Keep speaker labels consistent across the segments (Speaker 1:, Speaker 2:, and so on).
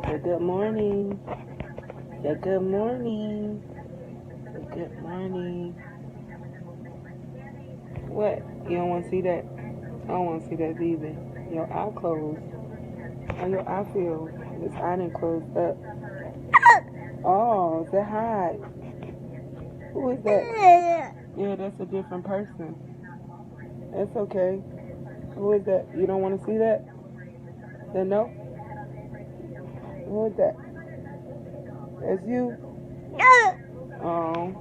Speaker 1: Good morning. Good morning. Good morning. What? You don't want to see that? I don't want to see that either. Your eye closed. How your eye feel? This eye didn't close up. Oh, say hi. Who is that? Yeah, that's a different person. That's okay. Who is that? You don't want to see that? Then no? Who is that? That's you? Oh.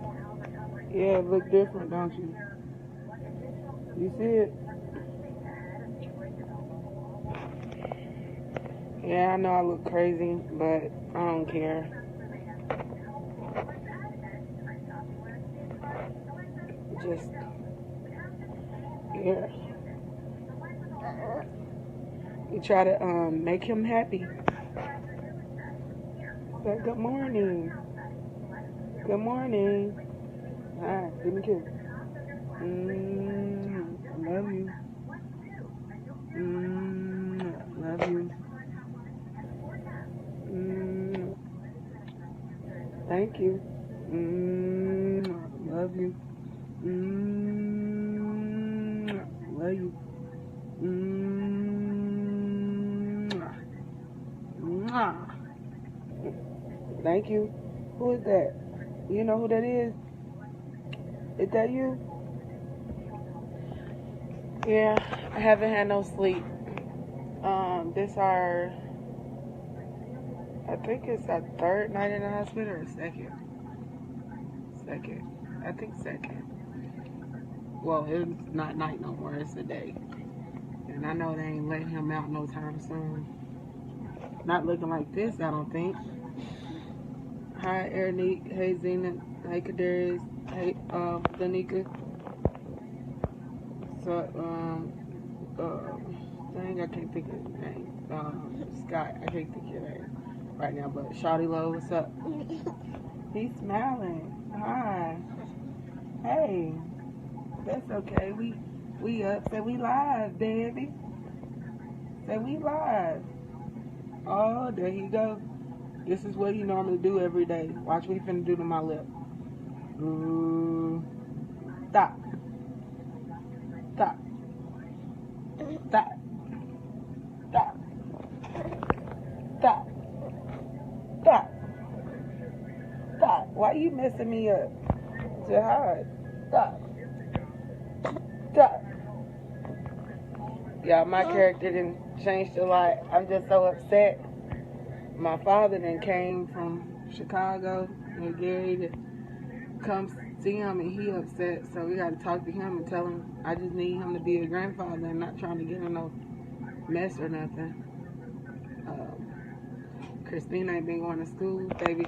Speaker 1: Yeah, it look different, don't you? You see it? Yeah, I know I look crazy, but I don't care. Just, yeah. You try to make him happy. Say good morning. Good morning. Hi, give me a kiss. Love you. Love you. Thank you. Love you. Love you. Thank you. Who is that? You know who that is? Is that you? Yeah, I haven't had no sleep. This I think it's our third night in the hospital or second. Second. I think second. Well, it's not night no more, it's a day. And I know they ain't letting him out no time soon. Not looking like this, I don't think. Hi, Ernique. Hey, Zena. Hey, Kadarius. Hey, Danica. So, dang, I can't think of his name. Scott, I can't think of your name right now, but Shawty Low, what's up? He's smiling. Hi. Hey. That's okay. We up. Say we live, baby. Say we live. Oh, there he go. This is what he normally do every day. Watch what he finna do to my lip. Ooh. Stop. Stop. Stop. Stop. Stop. Stop. Stop. Why you messing me up? Jihad. Stop. Stop. Y'all, my character didn't change a lot. I'm just so upset. My father then came from Chicago and Gary to come see him, and he upset. So we got to talk to him and tell him I just need him to be a grandfather and not trying to get in no mess or nothing. Christina ain't been going to school, baby.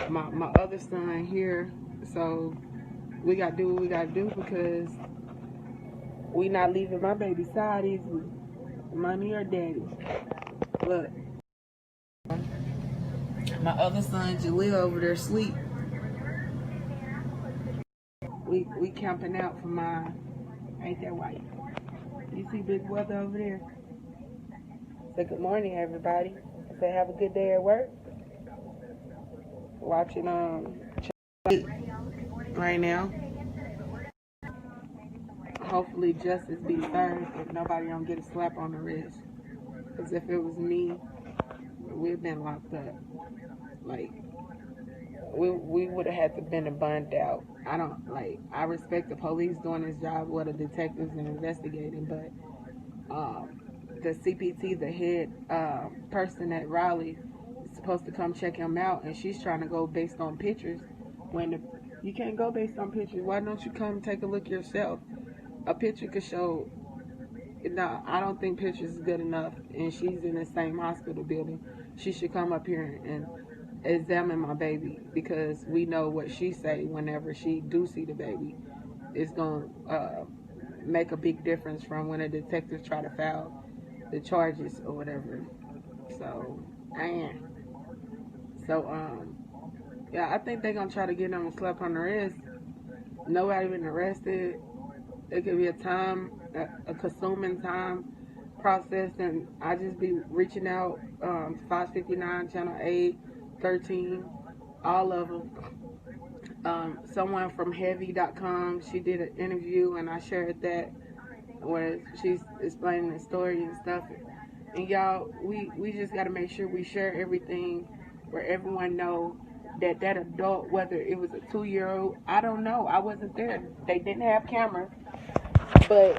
Speaker 1: My other son here, so we got to do what we got to do because we not leaving my baby's side easily. Mommy or daddy. Look. My other son, Jaleel, over there sleep. We camping out for mine. Ain't that white? You see big weather over there? Say good morning, everybody. Say have a good day at work. Watching right now. Hopefully justice be served if nobody don't get a slap on the wrist. Because if it was me, we'd been locked up. Like, we would have had to been burned out. I respect the police doing this job, or the detectives and investigating, but the CPT, the head person at Raleigh, is supposed to come check him out, and she's trying to go based on pictures. You can't go based on pictures. Why don't you come take a look yourself? A picture could show. No, I don't think pictures is good enough, and she's in the same hospital building. She should come up here and examine my baby, because we know what she say whenever she do see the baby. It's going to make a big difference from when a detective try to file the charges or whatever. So, yeah, I think they're going to try to get them a slap on the wrist. Nobody been arrested. It could be a consuming time process, and I just be reaching out, 559, Channel 8, 13, all of them. Someone from heavy.com, she did an interview, and I shared that where she's explaining the story and stuff. And y'all, we just got to make sure we share everything where everyone know that that adult, whether it was a 2-year-old, I don't know, I wasn't there. They didn't have cameras, but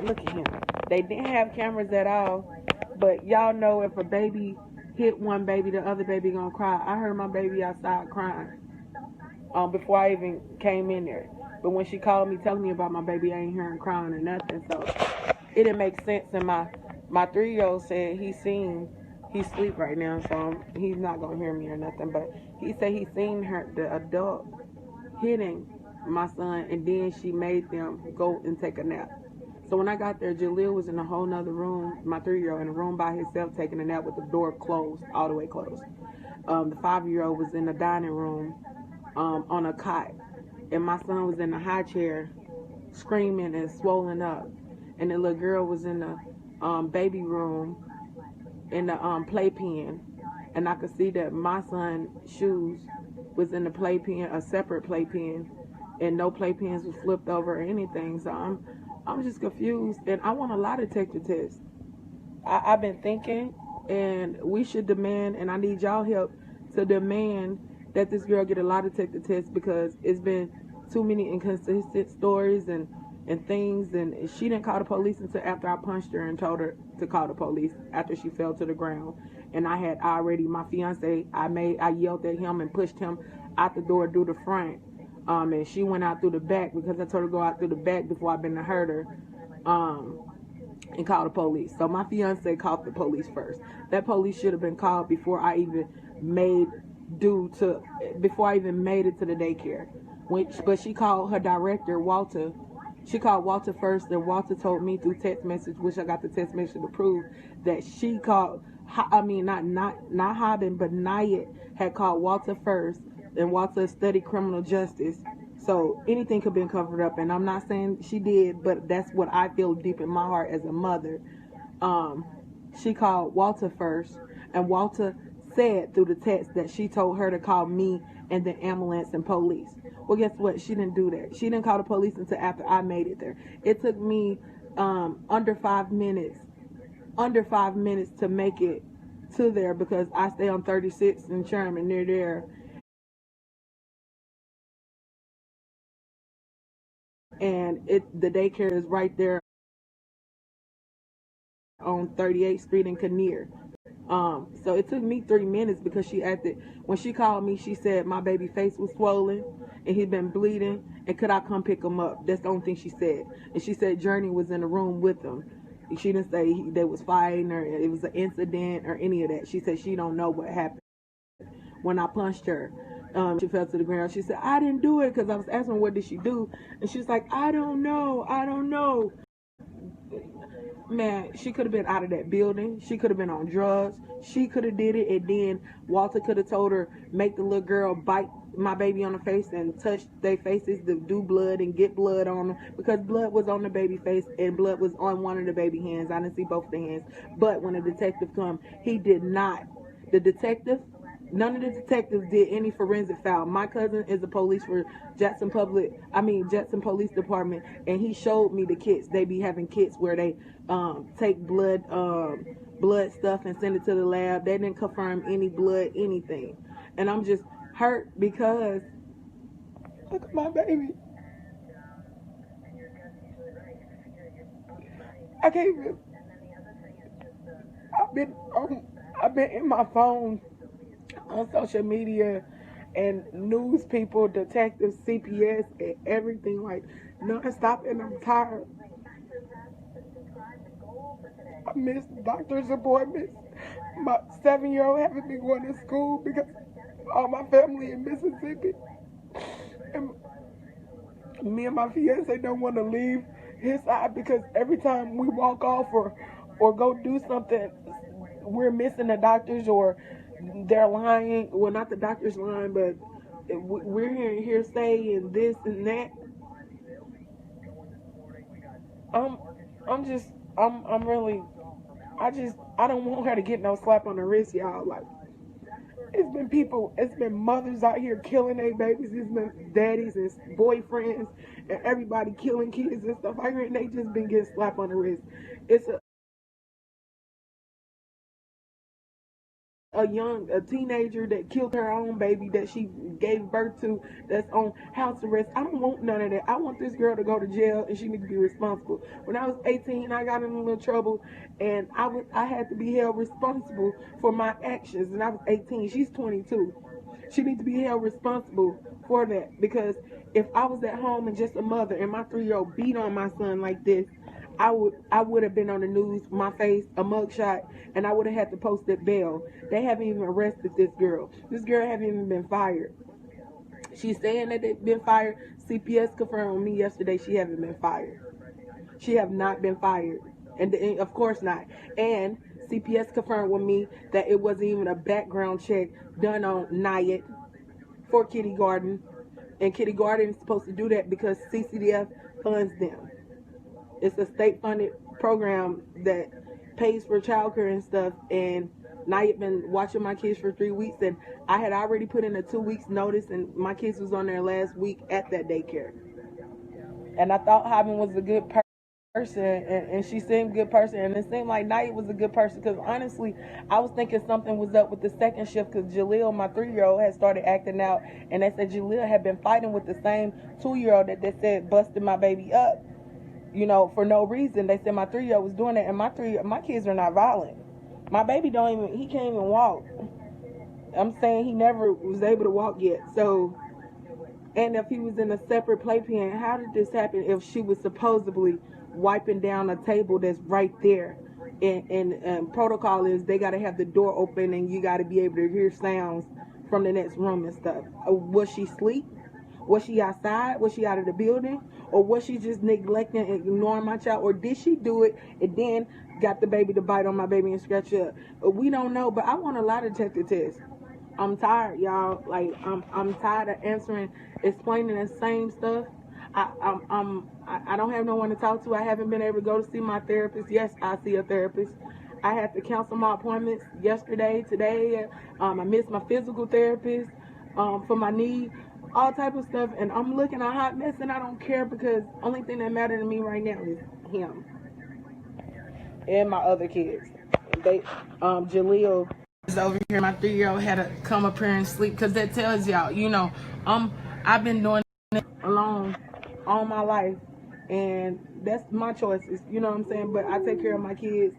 Speaker 1: look at him. They didn't have cameras at all. But y'all know if a baby hit one baby, the other baby gonna cry. I heard my baby outside crying before I even came in there. But when she called me telling me about my baby, I ain't hearing crying or nothing. So it didn't make sense. And my 3-year-old said he's sleep right now, so he's not gonna hear me or nothing. But he said he seen the adult hitting my son, and then she made them go and take a nap. So when I got there, Jaleel was in a whole nother room, my 3-year-old, in a room by himself taking a nap with the door closed, all the way closed. The 5-year-old was in the dining room on a cot, and my son was in the high chair screaming and swollen up. And the little girl was in the baby room in the playpen, and I could see that my son's shoes was in the playpen, a separate playpen, and no playpens was flipped over or anything. So I'm just confused, and I want a lie detector test. I've been thinking, and we should demand, and I need y'all help to demand that this girl get a lie detector test, because it's been too many inconsistent stories and things, and she didn't call the police until after I punched her and told her to call the police after she fell to the ground. And I had already, my fiance, I yelled at him and pushed him out the door through the front, and she went out through the back because I told her to go out through the back before I've been to hurt her, and call the police. So my fiance called the police first. That police should have been called before I even made it to the daycare. But she called her director, Walter. She called Walter first, and Walter told me through text message, which I got the text message to prove, that she called, not Haben, but Nayet had called Walter first, and Walter studied criminal justice. So anything could have been covered up, and I'm not saying she did, but that's what I feel deep in my heart as a mother. She called Walter first, and Walter said through the text that she told her to call me and the ambulance and police. Well, guess what? She didn't do that. She didn't call the police until after I made it there. It took me under 5 minutes to make it to there, because I stay on 36 in Sherman near there. And the daycare is right there on 38th Street in Kinnear. So it took me 3 minutes, because she acted, when she called me, she said my baby face was swollen and he'd been bleeding, and could I come pick him up? That's the only thing she said. And she said Journey was in the room with him. She didn't say they was fighting or it was an incident or any of that. She said she don't know what happened when I punched her. She fell to the ground. She said, I didn't do it, because I was asking her, what did she do? And she was like, I don't know. Man, she could have been out of that building. She could have been on drugs. She could have did it, and then Walter could have told her, make the little girl bite my baby on the face and touch their faces to do blood and get blood on them, because blood was on the baby face and blood was on one of the baby hands. I didn't see both the hands. But when the detective come, he did not. None of the detectives did any forensic file. My cousin is a police for Jackson Police Department, and he showed me the kits. They be having kits where they take blood stuff and send it to the lab. They didn't confirm any blood, anything. And I'm just hurt because look at my baby. I can't even. I've been in my phone on social media and news people, detectives, CPS, and everything, like non-stop, and I'm tired. I miss doctor's appointments. My 7-year-old haven't been going to school because all my family in Mississippi. And me and my fiance don't want to leave his side, because every time we walk off or go do something, we're missing the doctors, or they're lying. Well, not the doctor's lying, but we're hearing hearsay and this and that. I'm just I'm really, I don't want her to get no slap on the wrist, y'all. Like, it's been mothers out here killing their babies. It's been daddies and boyfriends and everybody killing kids and stuff like that. And they just been getting slapped on the wrist. It's a teenager that killed her own baby that she gave birth to, that's on house arrest. I don't want none of that. I want this girl to go to jail, and she needs to be responsible. When I was 18, I got in a little trouble, and I had to be held responsible for my actions, and I was 18. She's 22. She needs to be held responsible for that, because if I was at home and just a mother and my 3-year-old beat on my son like this, I would have been on the news, my face, a mugshot, and I would have had to post that bail. They haven't even arrested this girl. This girl haven't even been fired. She's saying that they've been fired. CPS confirmed with me yesterday she haven't been fired. She have not been fired. And of course not. And CPS confirmed with me that it wasn't even a background check done on Nayat for Kitty Garden. And Kitty Garden is supposed to do that because CCDF funds them. It's a state-funded program that pays for childcare and stuff. And Nayat been watching my kids for 3 weeks, and I had already put in a 2 weeks notice, and my kids was on there last week at that daycare. And I thought Robin was a good person, and she seemed a good person, and it seemed like Nayat was a good person, because honestly, I was thinking something was up with the second shift, because Jaleel, my 3-year-old, had started acting out, and they said Jaleel had been fighting with the same 2-year-old that they said busted my baby up, for no reason. They said my 3-year-old was doing it, and my kids are not violent. My baby he can't even walk. I'm saying he never was able to walk yet. So, and if he was in a separate playpen, how did this happen if she was supposedly wiping down a table that's right there? And protocol is they got to have the door open, and you got to be able to hear sounds from the next room and stuff. Was she asleep? Was she outside? Was she out of the building? Or was she just neglecting and ignoring my child? Or did she do it and then got the baby to bite on my baby and scratch it up? We don't know, but I want a lie detector test. I'm tired, y'all. Like, I'm tired of explaining the same stuff. I don't have no one to talk to. I haven't been able to go to see my therapist. Yes, I see a therapist. I had to cancel my appointments yesterday, today. I missed my physical therapist for my knee, all type of stuff. And I'm looking a hot mess, and I don't care, because only thing that matters to me right now is him and my other kids. Jaleel is over here. My 3-year-old had to come up here and sleep, because that tells y'all, I've been doing it alone all my life, and that's my choices. You know what I'm saying? But I take care of my kids,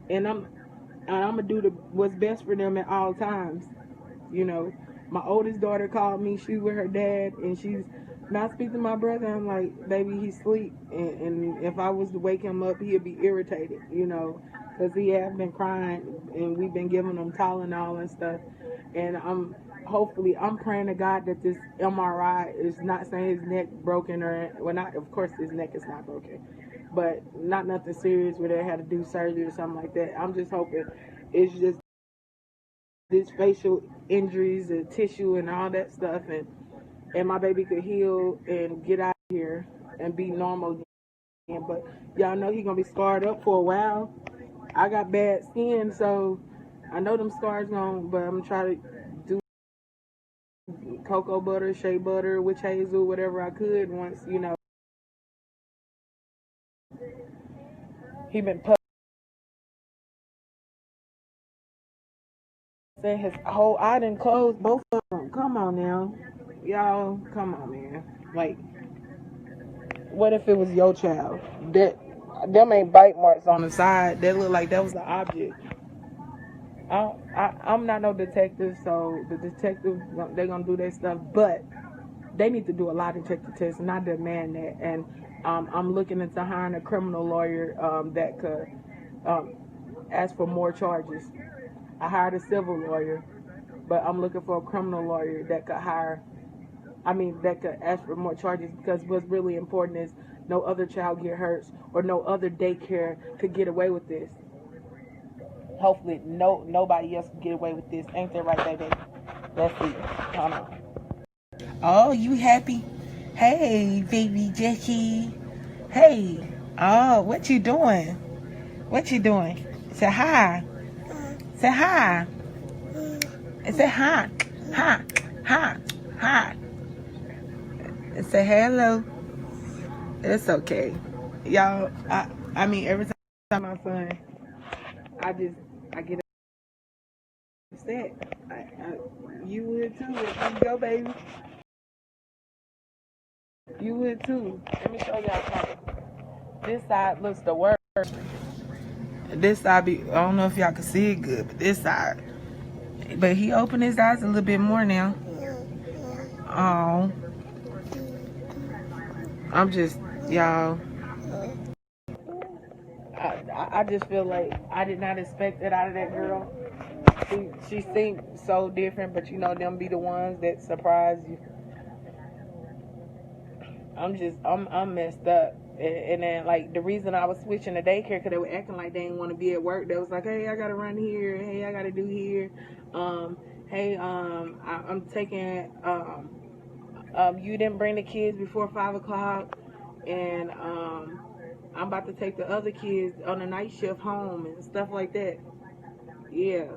Speaker 1: and I'm gonna do what's best for them at all times. My oldest daughter called me. She's with her dad, and she's not speaking to my brother. I'm like, baby, he's asleep, and if I was to wake him up, he'd be irritated, because he has been crying, and we've been giving him Tylenol and stuff. And I'm praying to God that this MRI is not saying his neck broken, of course his neck is not broken, but not nothing serious where they had to do surgery or something like that. I'm just hoping it's just this facial injuries and tissue and all that stuff, and my baby could heal and get out of here and be normal again. But y'all know he's gonna be scarred up for a while. I got bad skin, so I know them scars but I'm trying to do cocoa butter, shea butter, witch hazel, whatever I could once, he been saying his whole eye didn't close, both of them. Come on now. Y'all, come on, man. Like, what if it was your child? Them ain't bite marks on the side. That look like that was an object. I'm not no detective, so the detective, they're gonna do their stuff, but they need to do a lie detector test, and I demand that. And I'm looking into hiring a criminal lawyer that could ask for more charges. I hired a civil lawyer, but I'm looking for a criminal lawyer that could that could ask for more charges, because what's really important is no other child get hurt, or no other daycare could get away with this. Hopefully, nobody else can get away with this. Ain't that right, baby? Let's see. Hold on. Oh, you happy? Hey, baby Jackie. Hey. Oh, what you doing? What you doing? Say hi. Say hi. Say hi. Hi. Hi. Hi. Say hello. It's okay. Y'all, I mean, every time my son, I get upset. You would too. If you go, baby. You would too. Let me show y'all something. This side looks the worst. This side I don't know if y'all can see it good, but this side. But he opened his eyes a little bit more now. Oh, I'm just, y'all. I just feel like I did not expect that out of that girl. She seemed so different, but you know them be the ones that surprise you. I'm messed up. And then like the reason I was switching to daycare because they were acting like they didn't want to be at work. They was like, hey, I gotta run here. Hey, I gotta do here. Hey, I'm taking. You didn't bring the kids before 5 o'clock, and I'm about to take the other kids on a night shift home and stuff like that. Yeah,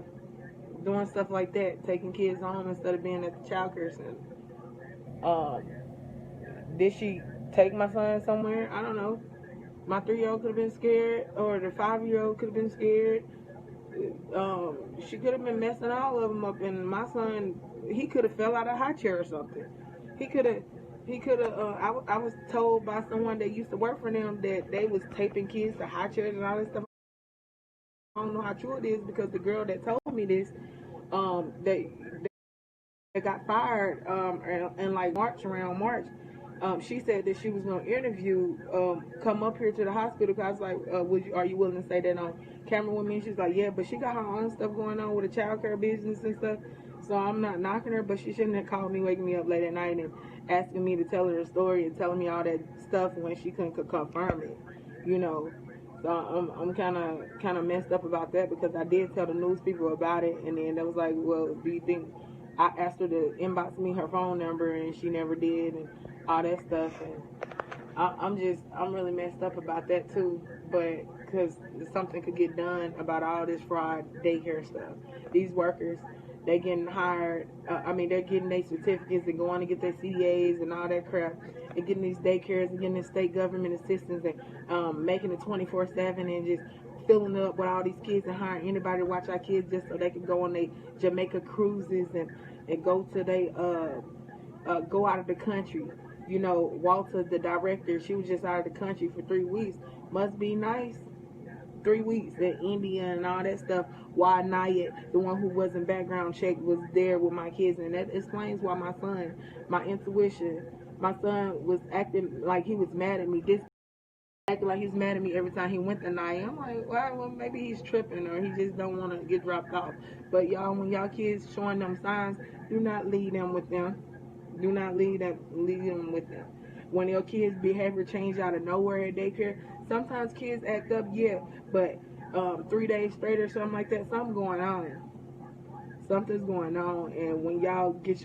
Speaker 1: doing stuff like that, taking kids home instead of being at the childcare center. Um, did she take my son somewhere? I don't know. My 3-year-old could have been scared, or the 5-year-old could have been scared. She could have been messing all of them up, and my son, he could have fell out of a high chair or something. He could have. He could have. I was told by someone that used to work for them that they was taping kids to high chairs and all this stuff. I don't know how true it is because the girl that told me this, they got fired in like around March. She said that she was going to interview, come up here to the hospital. Cause I was like, are you willing to say that on camera with me? She's like, yeah, but she got her own stuff going on with the child care business and stuff. So I'm not knocking her, but she shouldn't have called me, waking me up late at night and asking me to tell her a story and telling me all that stuff when she couldn't confirm it, you know. So I'm kind of messed up about that because I did tell the news people about it, and then they was like, well, do you think I asked her to inbox me her phone number and she never did and all that stuff, and I'm really messed up about that too, but because something could get done about all this fraud daycare stuff. These workers, they getting hired, they're getting their certificates and going to get their CDAs and all that crap, and getting these daycares and getting the state government assistance and making it 24/7 and just filling up with all these kids and hiring anybody to watch our kids just so they can go on their Jamaica cruises and go to they go out of the country. You know, Walter, the director, she was just out of the country for 3 weeks. Must be nice. 3 weeks in India and all that stuff. Why Naya, the one who wasn't background checked, was there with my kids, and that explains why my intuition, my son was acting like he was mad at me. This acting like he's mad at me every time he went to Naya. I'm like, well, maybe he's tripping or he just don't want to get dropped off. But y'all, when y'all kids showing them signs, do not leave them with them. Do not leave them with them. When your kids' behavior change out of nowhere at daycare, sometimes kids act up, yeah, but 3 days straight or something like that, something's going on. Something's going on, and when y'all get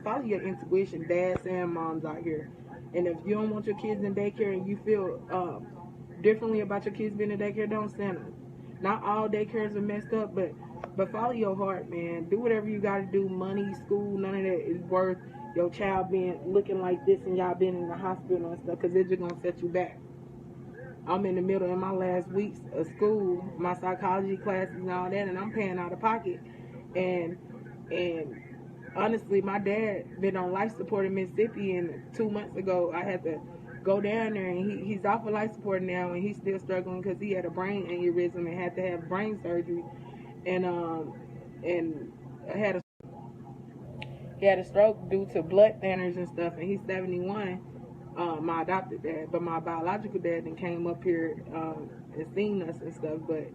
Speaker 1: follow your intuition, dads and moms out here. And if you don't want your kids in daycare and you feel differently about your kids being in daycare, don't send them. Not all daycares are messed up, but follow your heart, man. Do whatever you got to do. Money, school, none of that is worth your child being looking like this and y'all being in the hospital and stuff, because it's just gonna set you back. I'm in the middle of my last weeks of school, my psychology classes and all that, and I'm paying out of pocket. And and honestly, my dad been on life support in Mississippi, and 2 months ago I had to go down there, and he's off of life support now, and he's still struggling because he had a brain aneurysm and had to have brain surgery, and and had a he had a stroke due to blood thinners and stuff, and he's 71. My adopted dad, but my biological dad then came up here and seen us and stuff. But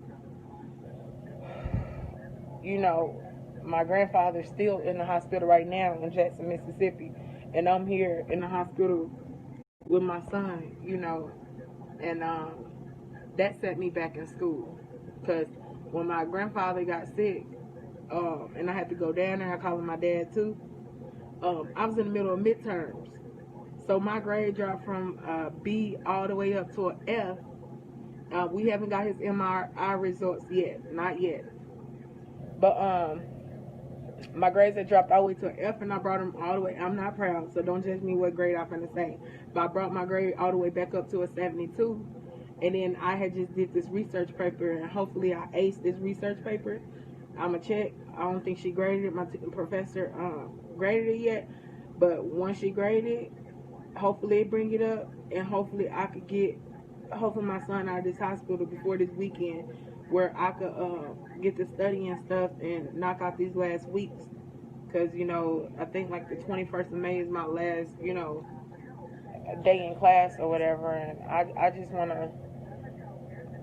Speaker 1: you know, my grandfather's still in the hospital right now in Jackson, Mississippi, and I'm here in the hospital with my son. You know, and that set me back in school because when my grandfather got sick, and I had to go down there, I called my dad too. I was in the middle of midterms. So my grade dropped from B all the way up to an F, We haven't got his MRI results yet, not yet. But my grades had dropped all the way to an F, and I brought them all the way. I'm not proud, so don't judge me what grade I'm gonna say. But I brought my grade all the way back up to a 72, and then I had just did this research paper, and hopefully I aced this research paper. I'ma check. I don't think she graded it. My professor graded it yet, but once she graded it, hopefully it bring it up, and hopefully I could get my son out of this hospital before this weekend, where I could get to study and stuff and knock out these last weeks. Because, I think like the 21st of May is my last, day in class or whatever. And I just want to,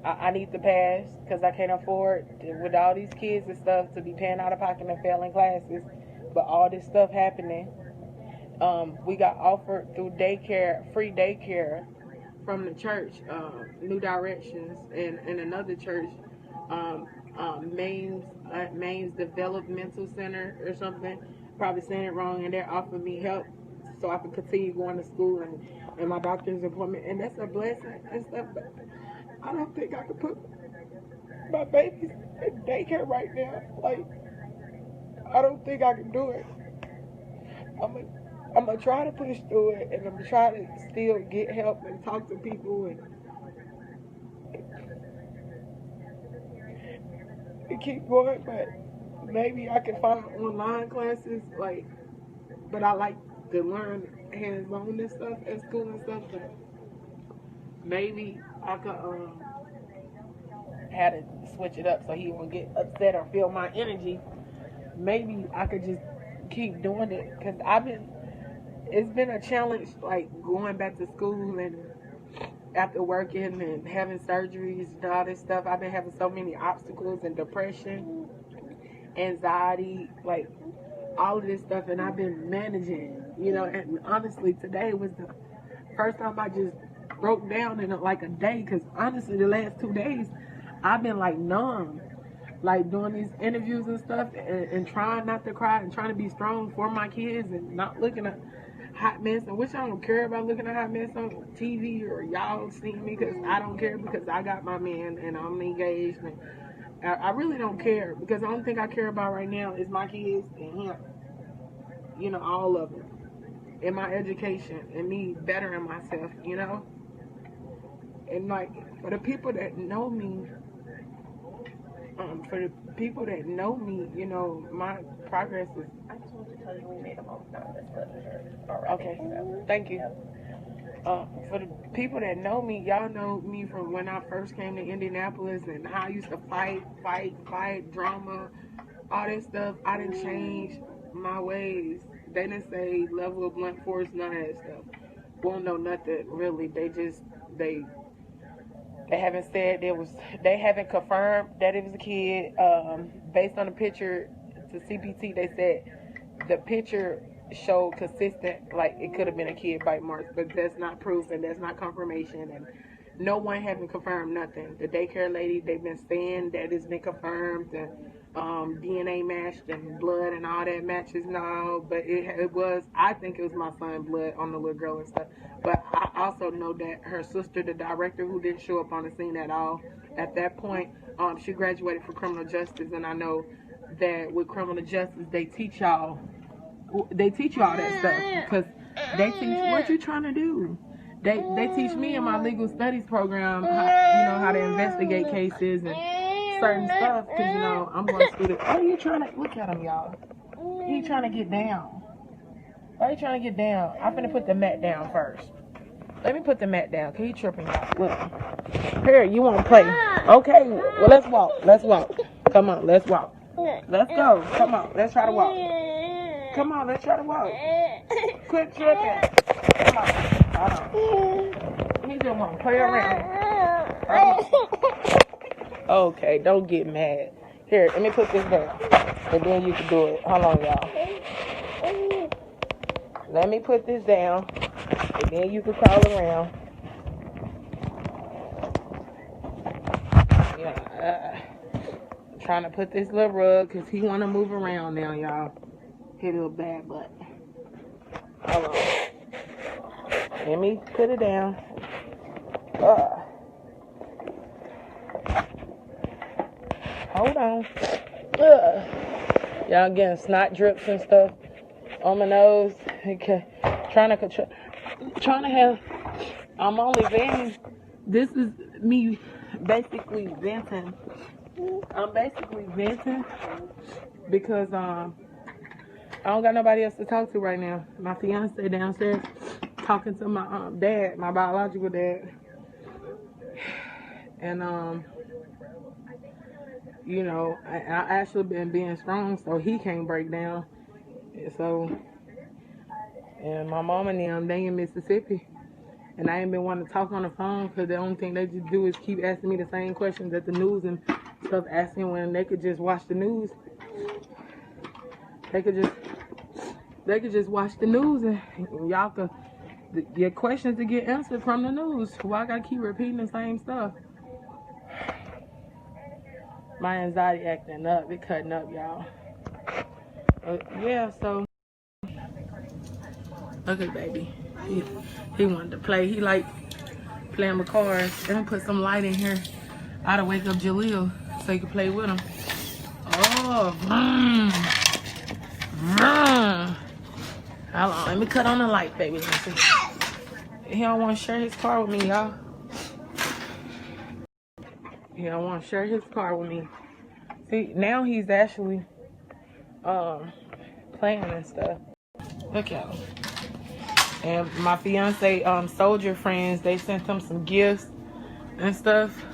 Speaker 1: I need to pass because I can't afford, with all these kids and stuff, to be paying out of pocket and failing classes. But all this stuff happening, we got offered through daycare, free daycare from the church, New Directions, and another church, Maine's Developmental Center or something. Probably saying it wrong, and they're offering me help so I can continue going to school and my doctor's appointment, and that's a blessing and stuff. But I don't think I could put my babies in daycare right now. Like, I don't think I can do it. I'm gonna try to push through it, and I'm gonna try to still get help and talk to people and keep going. But maybe I can find online classes, but I like to learn hands-on and stuff at school and stuff. But maybe I could have to switch it up so he won't get upset or feel my energy. Maybe I could just keep doing it, because it's been a challenge, like going back to school and after working and having surgeries and all this stuff. I've been having so many obstacles and depression, anxiety, like all of this stuff, and I've been managing, and honestly today was the first time I just broke down in like a day, because honestly the last 2 days I've been like numb, like doing these interviews and stuff, and trying not to cry and trying to be strong for my kids and not looking at hot mess, which I don't care about looking at hot mess on TV or y'all seeing me, because I don't care, because I got my man and I'm engaged, and I really don't care, because the only thing I care about right now is my kids and him, all of them, and my education and me bettering myself, and like for the people that know me, my progress is.
Speaker 2: I just want to tell you we made a moment on this already.
Speaker 1: Okay, thank you. For the people that know me, y'all know me from when I first came to Indianapolis and how I used to fight, drama, all that stuff. I didn't change my ways. They didn't say level of blunt force, none of that stuff. Won't know nothing really. They haven't said they haven't confirmed that it was a kid. Based on the picture to CPT, they said the picture showed consistent, like it could have been a kid bite marks, but that's not proof and that's not confirmation, and no one haven't confirmed nothing. The daycare lady, they've been saying that it's been confirmed, and DNA matched and blood and all that matches now, but I think it was my son's blood on the little girl and stuff. But I also know that her sister, the director, who didn't show up on the scene at all at that point, she graduated from criminal justice, and I know that with criminal justice they teach y'all all that stuff, because they teach what you trying to do. They teach me in my legal studies program how to investigate cases and certain stuff, because I'm going to school. What are you trying to look at him, y'all? He trying to get down. Why are you trying to get down? I'm finna put the mat down first. Let me put the mat down, cause he tripping, y'all. Look. Here, you want to play? Okay. Well, let's walk. Come on, let's walk. Let's go. Come on, let's try to walk. Come on, let's try to walk. Quit tripping. Come on. Hold on. He just want to play around. Okay, don't get mad. Here, let me put this down, and then you can do it. Hold on, y'all. Let me put this down, and then you can crawl around. I'm trying to put this little rug, because he want to move around now, y'all. Hit a bad butt. Hold on. Let me put it down. Hold on. Ugh. Y'all getting snot drips and stuff on my nose. Okay. Trying to have. I'm only venting. This is me basically venting. I'm basically venting because I don't got nobody else to talk to right now. My fiance downstairs talking to my dad, my biological dad, and you know, I actually been being strong, so he can't break down. So, and my mom and them, they in Mississippi, and I ain't been wanting to talk on the phone because the only thing they just do is keep asking me the same questions that the news and stuff asking when they could just watch the news. They could just watch the news and y'all could get questions to get answered from the news. Why I gotta keep repeating the same stuff? My anxiety acting up, it cutting up, y'all. Yeah, so look at baby. He wanted to play. He like playing with cars. They're gonna put some light in here. I oughta wake up Jaleel so he can play with him. Oh, hold on, let me cut on the light, baby. Let's see. He don't want to share his car with me, y'all. He don't want to share his car with me. See, now he's actually playing and stuff. Look at him. And my fiance soldier friends, they sent him some gifts and stuff.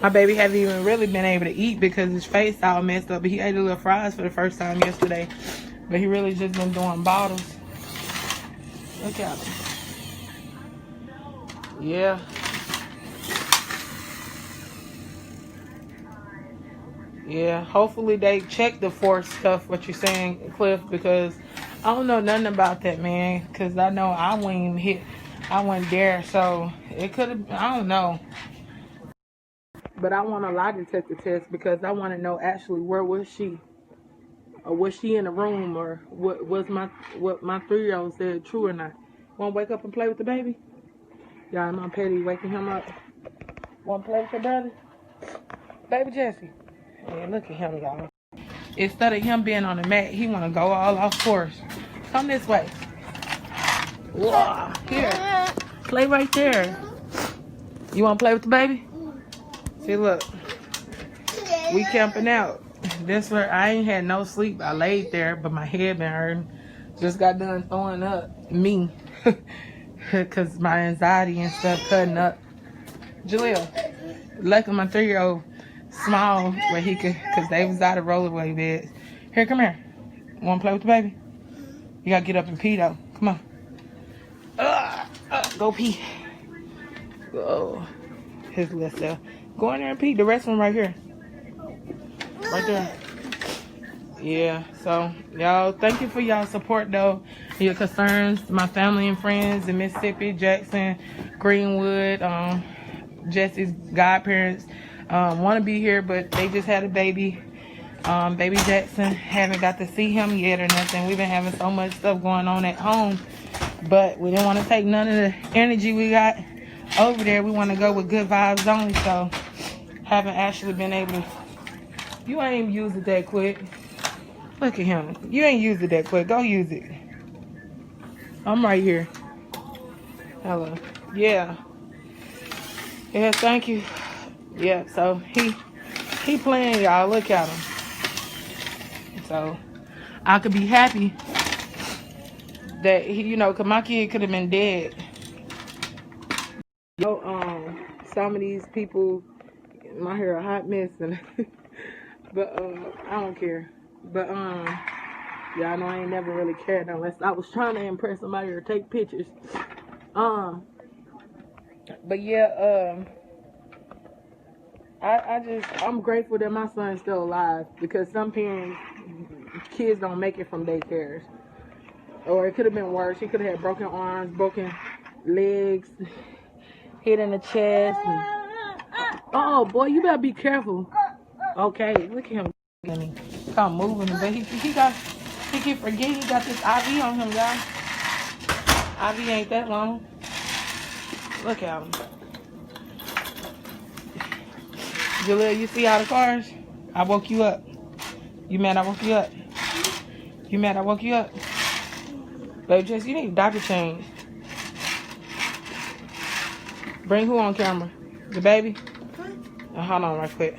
Speaker 1: My baby haven't even really been able to eat because his face all messed up. But he ate a little fries for the first time yesterday. But he really just been doing bottles. Look at him. Yeah. Yeah. Hopefully they check the force stuff, what you're saying, Cliff, because I don't know nothing about that, man. Because I know I went there. So it could have, I don't know. But I want a lie detector test because I want to know actually where was she, or was she in the room, or what my 3-year-old said true or not. Want to wake up and play with the baby? Y'all, my petty waking him up. Want to play with your brother, baby Jesse? Yeah, look at him, y'all. Instead of him being on the mat, he want to go all off course. Come this way. Whoa, here, play right there. You want to play with the baby? See, look, we camping out. This where I ain't had no sleep. I laid there, but my head been hurting. Just got done throwing up me. Because my anxiety and stuff cutting up. Jaleel, luckily my 3-year-old small where he could, because they was out of rollerblade beds. Here, come here. Want to play with the baby? You got to get up and pee, though. Come on. Go pee. Go. His little self. Go in there and pee. The restroom right here. Right there. Yeah, so y'all, thank you for y'all support though, your concerns. My family and friends in Mississippi, Jackson, Greenwood, Jesse's godparents want to be here, but they just had a baby. Baby Jackson, haven't got to see him yet or nothing. We've been having so much stuff going on at home, but we didn't want to take none of the energy we got over there. We want to go with good vibes only, so haven't actually been able to. You ain't use it that quick. Look at him. You ain't used it that quick. Go use it. I'm right here. Hello. Yeah. Yeah, thank you. Yeah, so he playing, y'all. Look at him. So I could be happy that he, you know, cause my kid could have been dead. Some of these people, my hair a hot mess, and but I don't care. But y'all know I ain't never really cared unless I was trying to impress somebody or take pictures. But yeah, I'm grateful that my son's still alive, because some parents, kids don't make it from daycares. Or it could have been worse. He could have had broken arms, broken legs, hit in the chest. And, oh boy, you better be careful. Okay, look at him. Come moving, but he keep forgetting he got this IV on him, y'all. IV ain't that long. Look at him. Jaleel, you see all the cars? I woke you up. You mad I woke you up? You mad I woke you up? Baby Jess, you need a diaper change. Bring who on camera? The baby? Hold on right quick.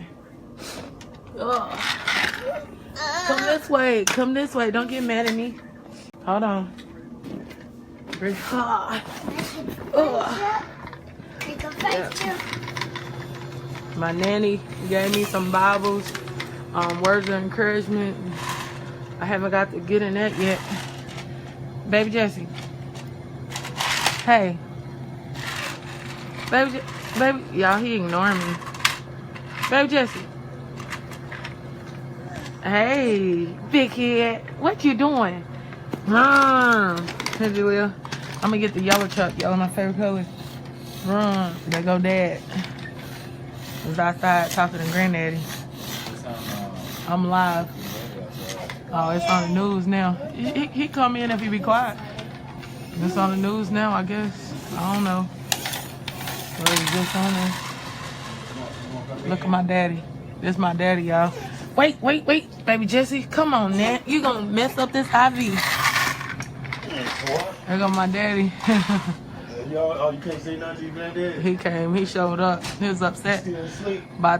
Speaker 1: Ugh. Come this way. Come this way. Don't get mad at me. Hold on. Yeah. My nanny gave me some Bibles, words of encouragement. I haven't got to get in that yet. Baby Jessie. Hey. Baby, y'all, he ignoring me. Baby Jessie. Hey, big head. What you doing? Run. Hey, Jaleel. I'm gonna get the yellow truck. Yellow, my favorite color. Run. There go Dad. He's outside talking to Granddaddy. I'm live. Oh, it's on the news now. He come in if he be quiet. It's on the news now, I guess. I don't know. But it's just on there. Look at my daddy. This my daddy, y'all. Wait. Baby Jessie, come on, Nat. You gonna mess up this IV. There go my daddy.
Speaker 3: You can't say nothing to your granddad?
Speaker 1: He came. He showed up. He was upset.
Speaker 3: Still asleep?
Speaker 1: By